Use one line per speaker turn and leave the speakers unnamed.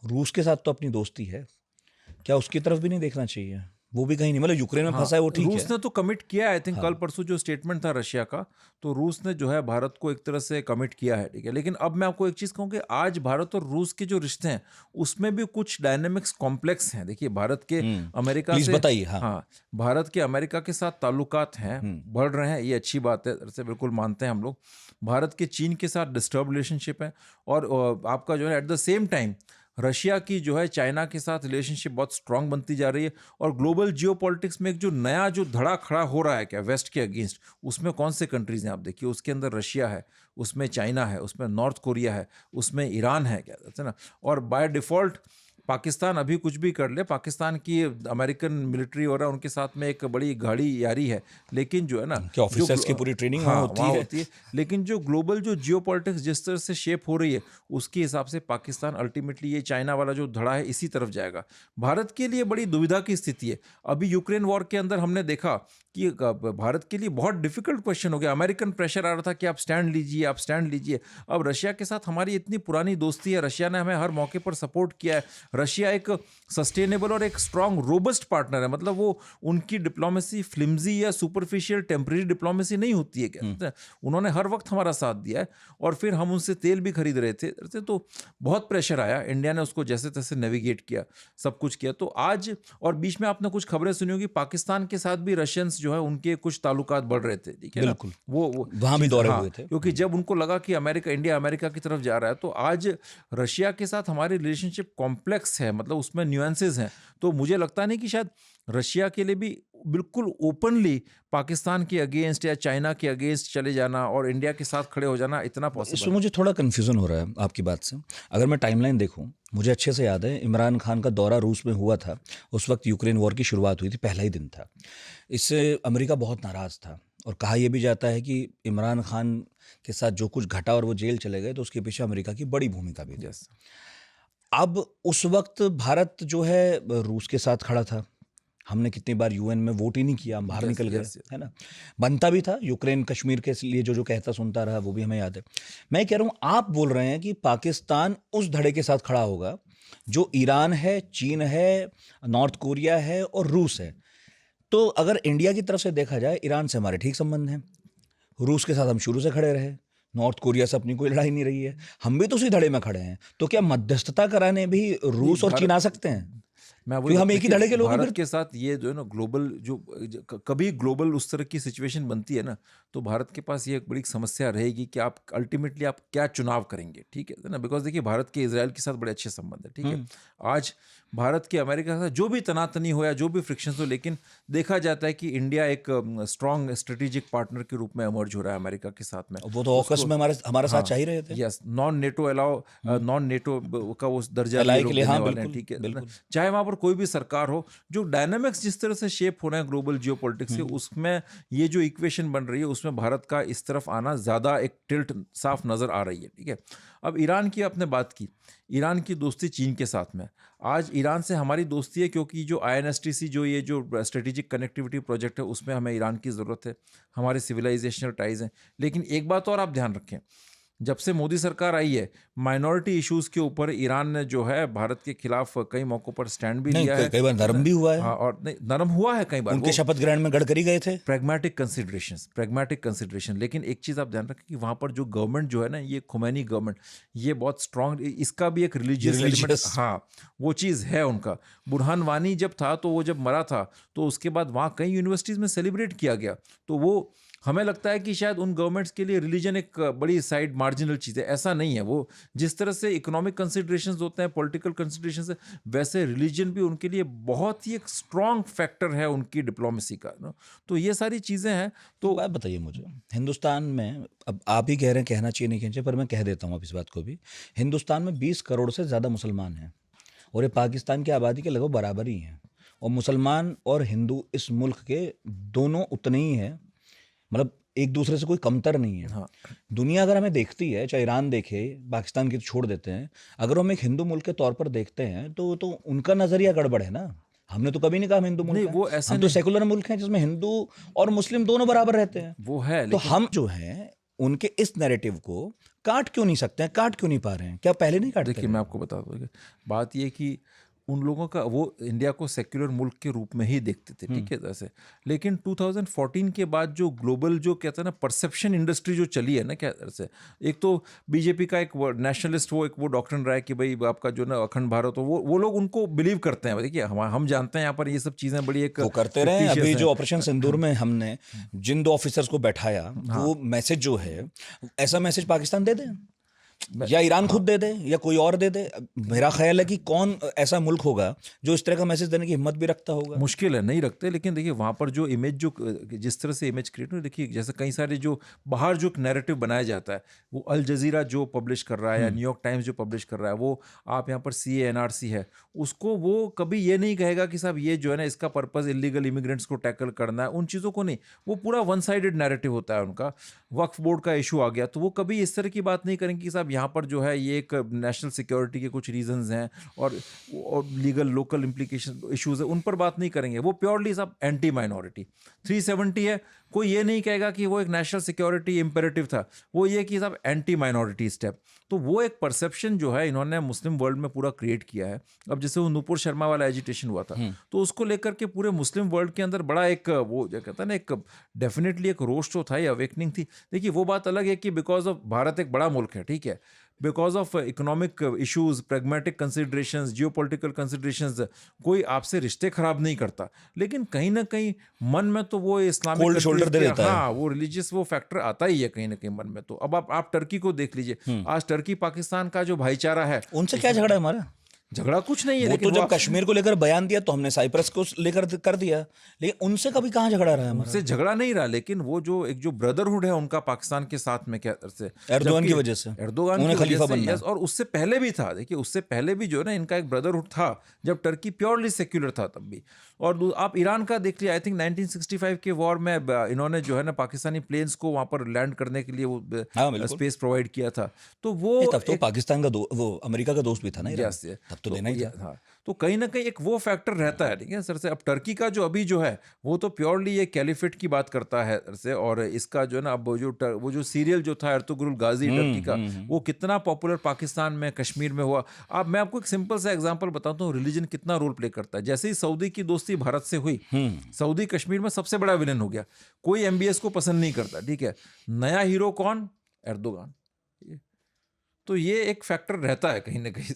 रूस के साथ तो अपनी दोस्ती है, क्या उसकी तरफ भी नहीं देखना चाहिए? वो भी कहीं नहीं, मतलब यूक्रेन में फंसा है वो ठीक
रूस
है।
ने तो कमिट किया है। आई थिंक
हाँ।
कल परसों जो स्टेटमेंट था रशिया का, तो रूस ने जो है भारत को एक तरह से कमिट किया है, ठीक है। लेकिन अब मैं आपको एक चीज़ कहूँ कि आज भारत और रूस के जो रिश्ते हैं उसमें भी कुछ डायनेमिक्स कॉम्प्लेक्स हैं। देखिए, भारत के अमेरिका
प्लीज
से,
बताइए। हाँ।
हाँ, भारत के अमेरिका के साथ ताल्लुकात हैं, बढ़ रहे हैं, ये अच्छी बात है, से बिल्कुल मानते हैं हम लोग। भारत के चीन के साथ डिस्टर्ब रिलेशनशिप है, और आपका जो है at the same time Russia की जो है चाइना के साथ रिलेशनशिप बहुत स्ट्रांग बनती जा रही है। और ग्लोबल जियोपॉलिटिक्स में एक जो नया जो धड़ा खड़ा हो रहा है क्या वेस्ट के अगेंस्ट, उसमें कौन से कंट्रीज हैं आप देखिए, उसके अंदर रशिया है, उसमें चाइना है, उसमें नॉर्थ कोरिया है, उसमें ईरान है, क्या कहते हैं ना। और बाय डिफॉल्ट पाकिस्तान अभी कुछ भी कर ले, पाकिस्तान की अमेरिकन मिलिट्री हो रहा है उनके साथ में एक बड़ी गाढ़ी यारी है, लेकिन जो है ना
कि ऑफिसर्स की पूरी ट्रेनिंग वहाँ होती
वहाँ
है।
होती है। लेकिन जो ग्लोबल जो जियोपॉलिटिक्स जिस तरह से शेप हो रही है, उसके हिसाब से पाकिस्तान अल्टीमेटली ये चाइना वाला जो धड़ा है इसी तरफ जाएगा। भारत के लिए बड़ी दुविधा की स्थिति है। अभी यूक्रेन वॉर के अंदर हमने देखा कि भारत के लिए बहुत डिफिकल्ट क्वेश्चन हो गया। अमेरिकन प्रेशर आ रहा था कि आप स्टैंड लीजिए, आप स्टैंड लीजिए। अब रशिया के साथ हमारी इतनी पुरानी दोस्ती है, रशिया ने हमें हर मौके पर सपोर्ट किया है। रशिया एक सस्टेनेबल और एक स्ट्रांग रोबस्ट पार्टनर है, मतलब वो उनकी डिप्लोमेसी फ्लिम्जी या सुपरफिशियल टेम्परेरी डिप्लोमेसी नहीं होती है, कहते हैं। उन्होंने हर वक्त हमारा साथ दिया है, और फिर हम उनसे तेल भी खरीद रहे थे, तो बहुत प्रेशर आया, इंडिया ने उसको जैसे तैसे नेविगेट किया, सब कुछ किया। तो आज, और बीच में आपने कुछ खबरें सुनी होगी, पाकिस्तान के साथ भी रशियंस जो है उनके कुछ ताल्लुकात बढ़ रहे थे, ठीक है ना।
बिल्कुल,
वो
वहाँ भी
चीज़,
दौरे
हाँ,
हुए थे।
क्योंकि जब उनको लगा कि इंडिया अमेरिका की तरफ जा रहा है, तो आज रशिया के साथ हमारी रिलेशनशिप कॉम्प्लेक्स है, मतलब उसमें न्यूएंसेस हैं। तो मुझे लगता नहीं कि शायद रशिया के लिए भी बिल्कुल ओपनली पाकिस्तान के अगेंस्ट या चाइना के अगेंस्ट चले जाना और इंडिया के साथ खड़े हो जाना इतना पॉसिबल
इसमें
है।
मुझे थोड़ा कन्फ्यूज़न हो रहा है आपकी बात से। अगर मैं टाइमलाइन देखूं, मुझे अच्छे से याद है इमरान खान का दौरा रूस में हुआ था, उस वक्त यूक्रेन वॉर की शुरुआत हुई थी, पहला ही दिन था। इससे अमेरिका बहुत नाराज़ था, और कहा यह भी जाता है कि इमरान खान के साथ जो कुछ घटा और वो जेल चले गए, तो उसके पीछे अमेरिका की बड़ी भूमिका भी थी।
यस।
अब उस वक्त भारत जो है रूस के साथ खड़ा था। हमने कितनी बार यूएन में वोट ही नहीं किया, हम बाहर
Yes,
निकल गए,
yes, yes.
है ना। बनता भी था, यूक्रेन कश्मीर के लिए जो जो कहता सुनता रहा, वो भी हमें याद है। मैं कह रहा हूँ, आप बोल रहे हैं कि पाकिस्तान उस धड़े के साथ खड़ा होगा जो ईरान है, चीन है, नॉर्थ कोरिया है और रूस है। तो अगर इंडिया की तरफ से देखा जाए, ईरान से हमारे ठीक संबंध हैं, रूस के साथ हम शुरू से खड़े रहे, नॉर्थ कोरिया से अपनी कोई लड़ाई नहीं रही है, हम भी तो उसी धड़े में खड़े हैं। तो क्या मध्यस्थता कराने भी रूस और चीन आ सकते हैं?
मैं वही
क्योंकि हम एक ही धड़े के लोग हैं
भारत
फिर।
के साथ ये जो है ना ग्लोबल कभी ग्लोबल उस तरह की सिचुएशन बनती है ना, तो भारत के पास ये एक बड़ी समस्या रहेगी कि आप अल्टीमेटली आप क्या चुनाव करेंगे, ठीक है ना। बिकॉज देखिए, भारत के इजराइल के साथ बड़े अच्छे संबंध है, ठीक है। आज भारत के अमेरिका के साथ जो भी तनातनी हो या जो भी फ्रिक्शन हो, लेकिन देखा जाता है कि इंडिया एक स्ट्रॉन्ग स्ट्रेटेजिक पार्टनर के रूप में इमर्ज हो रहा है अमेरिका के साथ में।
वो तो ऑकस में हमारा साथ
हाँ,
चाह ही रहे थे।
यस, नॉन नेटो का वो दर्जा भी ये
एलआई के
लोग
लिए,
देने
हाँ,
वाले हैं,
बिल्कुल
ठीक है ना।
बिल्कुल।
चाहे वहाँ पर कोई भी सरकार हो, जो डायनामिक्स जिस तरह से शेप हो रहे हैं ग्लोबल जियोपॉलिटिक्स के, उसमें ये जो इक्वेशन बन रही है, उसमें भारत का इस तरफ आना ज़्यादा एक टिल्ट साफ नज़र आ रही है, ठीक है। अब ईरान की आपने बात की, ईरान की दोस्ती चीन के साथ में। आज ईरान से हमारी दोस्ती है क्योंकि जो INSTC जो ये जो स्ट्रेटेजिक कनेक्टिविटी प्रोजेक्ट है, उसमें हमें ईरान की ज़रूरत है, हमारे सिविलाइजेशनल टाइज़ हैं। लेकिन एक बात और आप ध्यान रखें, जब से मोदी सरकार आई है, माइनॉरिटी इश्यूज के ऊपर ईरान ने जो है भारत के खिलाफ कई मौक़ों पर स्टैंड भी
नहीं,
लिया है।
कई बार नरम भी हुआ है।
हाँ, और नहीं, नरम हुआ है कई बार।
उनके
वो
शपथ ग्रहण में गडकरी गए थे।
Pragmatic consideration. लेकिन एक चीज़ आप ध्यान रखें कि वहाँ पर जो गवर्नमेंट जो है ना, ये खुमैनी गवर्नमेंट, ये बहुत स्ट्रांग, इसका भी एक रिलीजियस एलिमेंट, हाँ, वो चीज़ है उनका। बुरहान वानी जब था, तो वो जब मरा था, तो उसके बाद वहाँ कई यूनिवर्सिटीज़ में सेलिब्रेट किया गया। तो वो हमें लगता है कि शायद उन गवर्नमेंट्स के लिए रिलीजन एक बड़ी साइड मार्जिनल चीज़ है, ऐसा नहीं है। वो जिस तरह से इकोनॉमिक कंसिडरेशंस होते हैं, पॉलिटिकल कंसिडरेशंस है, वैसे रिलीजन भी उनके लिए बहुत ही एक स्ट्रॉन्ग फैक्टर है उनकी डिप्लोमेसी का ना। तो ये सारी चीज़ें हैं। तो
बात बताइए मुझे, हिंदुस्तान में, अब आप ही कह रहे हैं कहना चाहिए नहीं कहना चाहिए, पर मैं कह देता हूँ अब इस बात को भी, हिंदुस्तान में 20 करोड़ से ज़्यादा मुसलमान हैं, और ये पाकिस्तान की आबादी के लगभग बराबर ही हैं। और मुसलमान और हिंदू इस मुल्क के दोनों उतने ही हैं, मतलब एक दूसरे से कोई कमतर नहीं है।
हाँ,
दुनिया अगर हमें देखती है, चाहे ईरान देखे, पाकिस्तान की तो छोड़ देते हैं, अगर हम एक हिंदू मुल्क के तौर पर देखते हैं, तो उनका नज़रिया गड़बड़ है ना। हमने तो कभी नहीं कहा हम हिंदू
नहीं,
मुल्क हैं।
वो ऐसे
हम तो
नहीं,
सेकुलर मुल्क हैं जिसमें हिंदू और मुस्लिम दोनों बराबर रहते हैं।
वो है,
तो
लेकिन
हम जो हैं उनके इस नैरेटिव को काट क्यों नहीं सकते हैं, काट क्यों नहीं पा रहे हैं? क्या पहले नहीं काटते
देखिए
रहे?
मैं आपको बता दूँ, बात ये कि उन लोगों का वो इंडिया को सेक्युलर मुल्क के रूप में ही देखते थे, ठीक है जैसे। लेकिन 2014 के बाद जो ग्लोबल जो कहते हैं ना परसेप्शन इंडस्ट्री जो चली है ना, क्या से एक तो बीजेपी का एक नेशनलिस्ट वो एक वो डॉक्ट्रिन रहा है कि भाई आपका जो ना अखंड भारत हो, वो लोग उनको बिलीव करते हैं। देखिए हम जानते हैं यहाँ पर ये सब चीज़ें बड़ी एक
वो करते रहे।
fictitious
अभी
हैं।
जो ऑपरेशन सिंदूर में हमने जिन 2 ऑफिसर्स को बैठाया, वो मैसेज जो है, ऐसा मैसेज पाकिस्तान दे दे या ईरान खुद दे दे या कोई और दे दे। मेरा ख्याल है कि कौन ऐसा मुल्क होगा जो इस तरह का मैसेज देने की हिम्मत भी रखता होगा?
मुश्किल है, नहीं रखते। लेकिन देखिए वहाँ पर जो इमेज जो जिस तरह से इमेज क्रिएट हो, देखिए जैसे कई सारे जो बाहर जो नैरेटिव बनाया जाता है, वो अल जजीरा जो पब्लिश कर रहा है या न्यूयॉर्क टाइम्स जो पब्लिश कर रहा है, वो आप यहाँ पर CA-NRC है, उसको वो कभी ये नहीं कहेगा कि साहब ये जो है ना इसका पर्पज़ इलीगल इमिग्रेंट्स को टैकल करना है, उन चीज़ों को नहीं। वो पूरा वन साइडेड नैरेटिव होता है उनका। वक्फ बोर्ड का इशू आ गया तो वो कभी इस तरह की बात नहीं करेंगे कि साहब यहाँ पर जो है ये एक नेशनल सिक्योरिटी के कुछ रीजंस हैं और लीगल लोकल इम्प्लीकेशन इश्यूज है, उन पर बात नहीं करेंगे। वो प्योरली सब एंटी माइनॉरिटी। 370 है, कोई ये नहीं कहेगा कि वो एक नेशनल सिक्योरिटी इम्पेरेटिव था, वो ये कि सब एंटी माइनॉरिटी स्टेप। तो वो एक परसेप्शन जो है इन्होंने मुस्लिम वर्ल्ड में पूरा क्रिएट किया है। अब जैसे वो नूपुर शर्मा वाला एजिटेशन हुआ था, तो उसको लेकर के पूरे मुस्लिम वर्ल्ड के अंदर बड़ा एक वो जो कहता है ना एक डेफिनेटली एक रोष तो था, ये अवेकनिंग थी। देखिए वो बात अलग है कि बिकॉज ऑफ भारत एक बड़ा मुल्क है, ठीक है, because of economic issues, pragmatic considerations, geopolitical considerations, कोई आपसे रिश्ते खराब नहीं करता, लेकिन कहीं ना कहीं मन में तो वो इस्लामिक
Cold shoulder दे देता है।
हाँ, वो रिलीजियस वो फैक्टर आता ही है कहीं ना कहीं मन में। तो अब आप टर्की को देख लीजिए, आज टर्की पाकिस्तान का जो भाईचारा है,
उनसे क्या झगड़ा है हमारा?
झगड़ा कुछ नहीं है।
वो तो
लेकिन
जब कश्मीर को लेकर बयान दिया तो हमने साइप्रस को लेकर कर दिया, लेकिन उनसे कभी कहाँ झगड़ा रहा है हमारा?
उनसे झगड़ा नहीं रहा, लेकिन वो जो एक जो ब्रदरहुड है उनका पाकिस्तान के साथ में क्या से
एर्दोगान की वजह से,
एर्दोगान
उन्हें
की
खलीफा
वजह से,
बनना।
यस, और उससे पहले भी था। देखिए उससे पहले भी जो है ना इनका एक ब्रदरहुड था जब टर्की प्योरली सेक्युलर था तब भी। और आप ईरान का देख लिया, आई थिंक 1965 के वॉर में इन्होंने जो है ना पाकिस्तानी प्लेन्स को वहां पर लैंड करने के लिए वो स्पेस प्रोवाइड किया था। तो वो
तब तो पाकिस्तान का वो अमेरिका का दोस्त भी था ना ईरान, तब तो देना ही था।
हाँ, तो कहीं ना कहीं एक वो फैक्टर रहता है, ठीक है सर से। अब टर्की का जो अभी जो है वो तो प्योरली ये कैलिफेट की बात करता है सर से, और इसका जो है ना अब वो जो सीरियल जो था एर्तुगरुल गाजी टर्की का, वो कितना पॉपुलर पाकिस्तान में कश्मीर में हुआ। अब मैं आपको एक सिंपल सा एग्जांपल बताता हूँ, रिलीजन कितना रोल प्ले करता है। जैसे ही सऊदी की दोस्ती भारत से हुई, सऊदी कश्मीर में सबसे बड़ा विलन हो गया। कोई MBS को पसंद नहीं करता, ठीक है। नया हीरो कौन? एर्दोगान। तो ये एक फैक्टर रहता है कहीं ना कहीं।